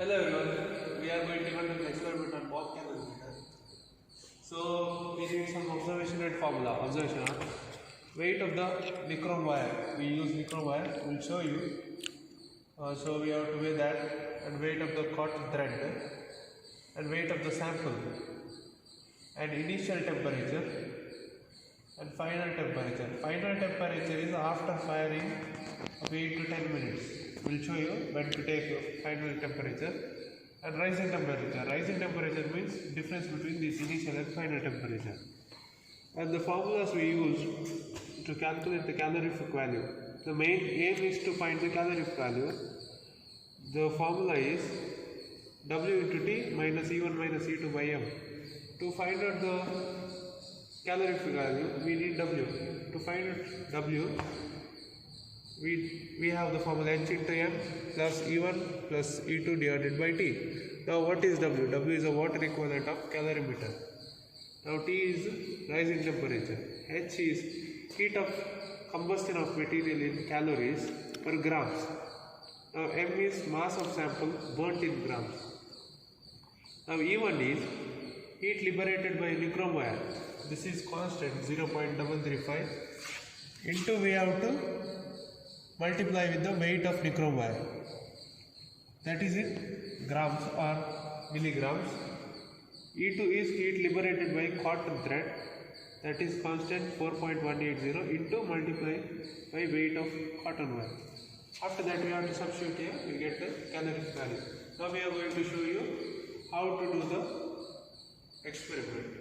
Hello everyone, we are going to conduct an experiment on Bob calorimeter. So we need some observation and formula. Observation: weight of the nichrome wire. We use nichrome wire. We'll show you. So we have to weigh that, and weight of the cotton thread, and weight of the sample, and initial temperature, and final temperature. Final temperature is after firing of 8 to 10 minutes. We'll show you when to take final temperature. And rising temperature. Rising temperature means difference between this initial and final temperature. And the formulas we use to calculate the calorific value. The main aim is to find the calorific value. The formula is W into T minus E1 minus E2 by M. To find out the calorific value, we need W. To find out W, we have the formula H into M plus E1 plus E2 divided by T. Now what is W? W is a water equivalent of calorimeter. Now T is rising temperature. H is heat of combustion of material in calories per grams. Now M is mass of sample burnt in grams. Now E1 is heat liberated by nichrome wire. This is constant 0.735 into we have to multiply with the weight of nichrome wire, that is in grams or milligrams. E2 is heat liberated by cotton thread, that is constant 4.180 into multiply by weight of cotton wire. After that we have to substitute here, we get the calorific value. Now we are going to show you how to do the experiment.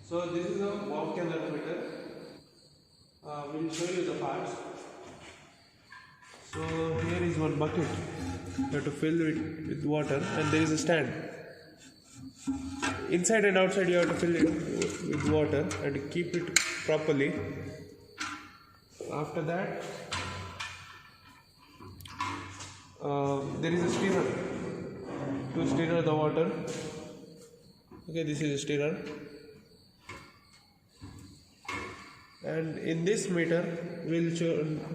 So this is a Bob calorimeter. We will show you the parts. So here is one bucket. You have to fill it with water, and there is a stand. Inside and outside you have to fill it with water and keep it properly. After that, there is a stirrer to stir the water. Okay, this is a stirrer. And in this meter we will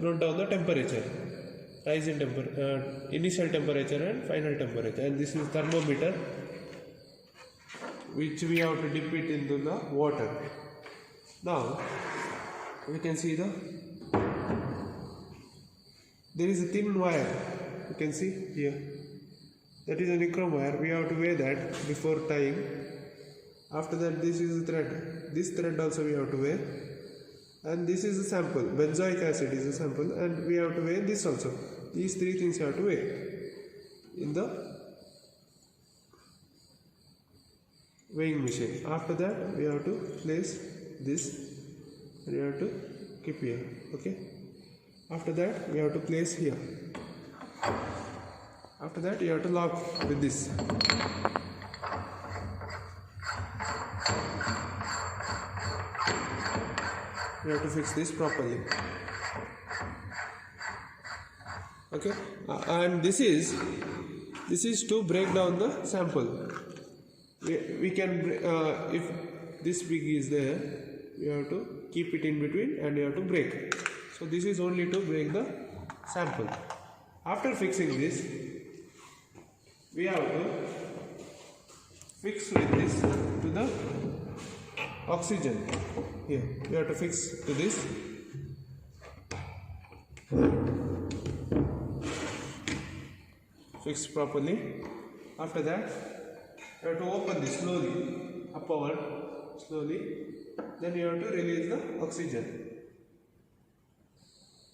note down the temperature, rising temperature, initial temperature and final temperature. And this is thermometer, which we have to dip it into the water. Now we can see there is a thin wire, you can see here, that is a nichrome wire. We have to weigh that before tying. After that, this is the thread. This thread also we have to weigh. And this is a sample, benzoic acid is a sample, and we have to weigh this also. These three things you have to weigh in the weighing machine. After that, we have to place this and we have to keep here. Okay. After that, we have to place here. After that, you have to lock with this. We have to fix this properly. Okay, and this is to break down the sample. We can if this pig is there, we have to keep it in between and we have to break. So this is only to break the sample. After fixing this, we have to fix with this to the oxygen. Here we have to fix to this. Fix properly. After that, you have to open this slowly, upward, slowly. Then you have to release the oxygen.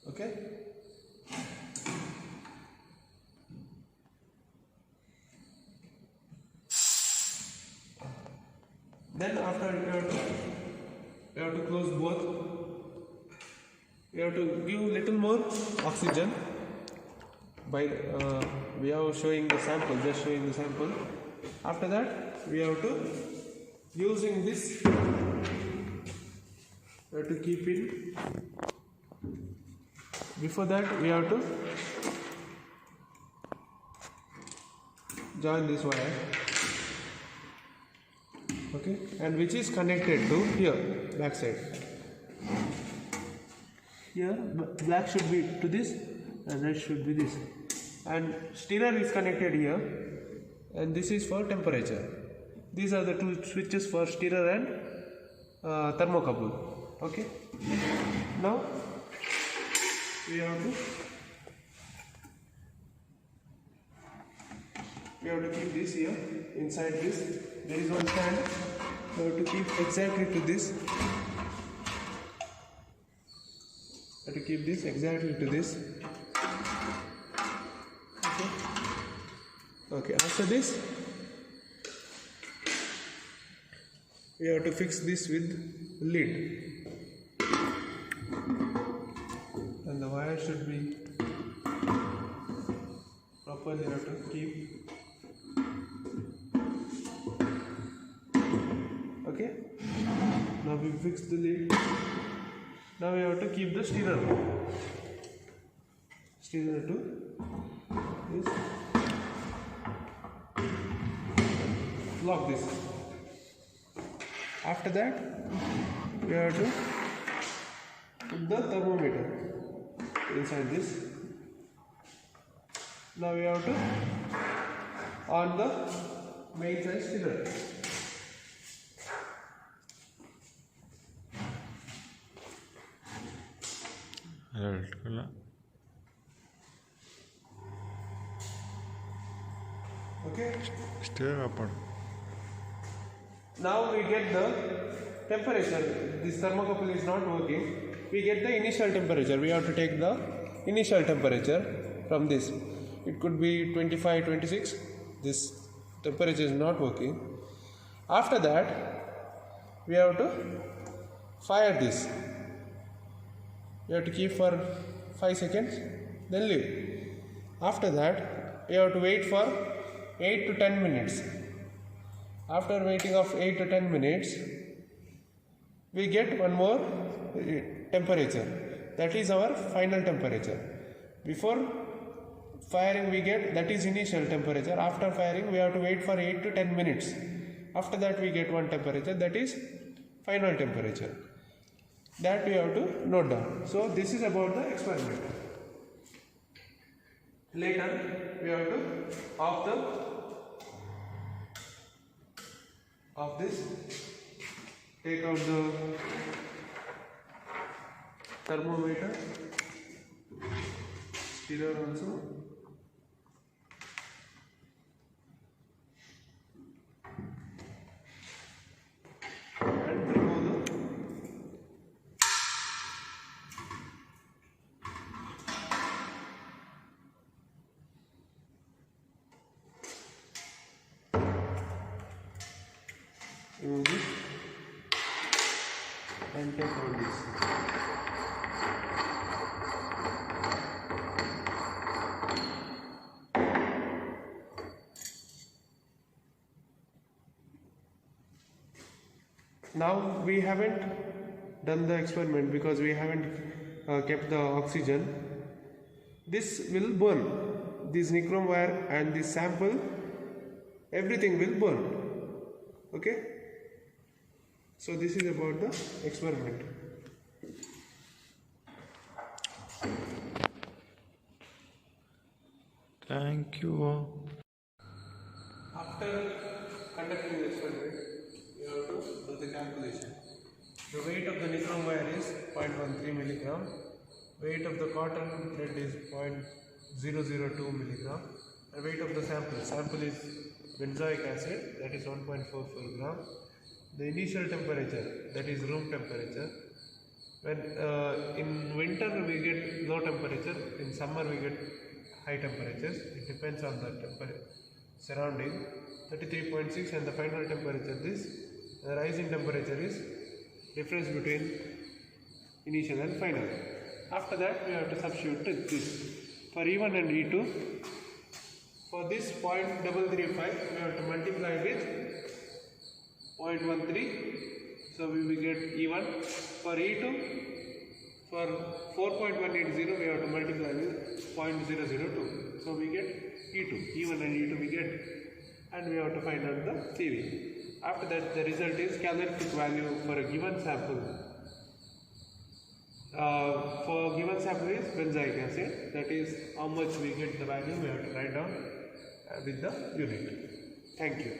Okay. Then after you have to close both. You have to give little more oxygen. By we are showing the sample, just showing the sample. After that, we have to using this. We have to keep it before that we have to join this wire, okay, and which is connected to here back side. Here black should be to this and red should be this, and stirrer is connected here, and this is for temperature. These are the two switches for stirrer and thermocouple. Okay, now we have to keep this here. Inside this there is one stand. We have to keep exactly to this. We have to keep this exactly to this. Okay. Okay. After this, we have to fix this with lid, and the wire should be properly. You have to keep. Okay. Now we fix the lid. Now we have to keep the stirrer to this. Lock this. After that, we have to put the thermometer inside this. Now we have to on the main side stirrer. Okay. Now we get the temperature. This thermocouple is not working. We get the initial temperature. We have to take the initial temperature from this. It could be 25, 26. This temperature is not working. After that, we have to fire this. We have to keep for 5 seconds, then leave. After that, we have to wait for 8 to 10 minutes. After waiting of 8 to 10 minutes, we get one more temperature. That is our final temperature. Before firing we get, that is initial temperature. After firing we have to wait for 8 to 10 minutes. After that we get one temperature, that is final temperature. That we have to note down. So this is about the experiment. Later we have to off this, take out the thermometer, stirrer also, and remove the and take out this. Now we haven't done the experiment because we haven't kept the oxygen. This will burn. This nichrome wire and this sample, everything will burn. Okay? So this is about the experiment. Thank you. After conducting the experiment, you have to do the calculation. The weight of the nichrome wire is 0.13 milligram. Weight of the cotton thread is 0.002 milligram. The weight of the sample is benzoic acid, that is 1.44 gram. The initial temperature, that is room temperature. When in winter we get low temperature, in summer we get high temperatures. It depends on the surrounding. 33.6, and the final temperature this. The rising temperature is difference between initial and final. After that we have to substitute this. For E1 and E2, for this 0.335 we have to multiply with 0.13, so we will get E1. For E2 For 4.180 we have to multiply with 0.002. So we get E2, E1 and E2 we get, and we have to find out the CV. After that the result is calorific value for a given sample. For given sample is benzoic acid, that is how much we get the value we have to write down with the unit. Thank you.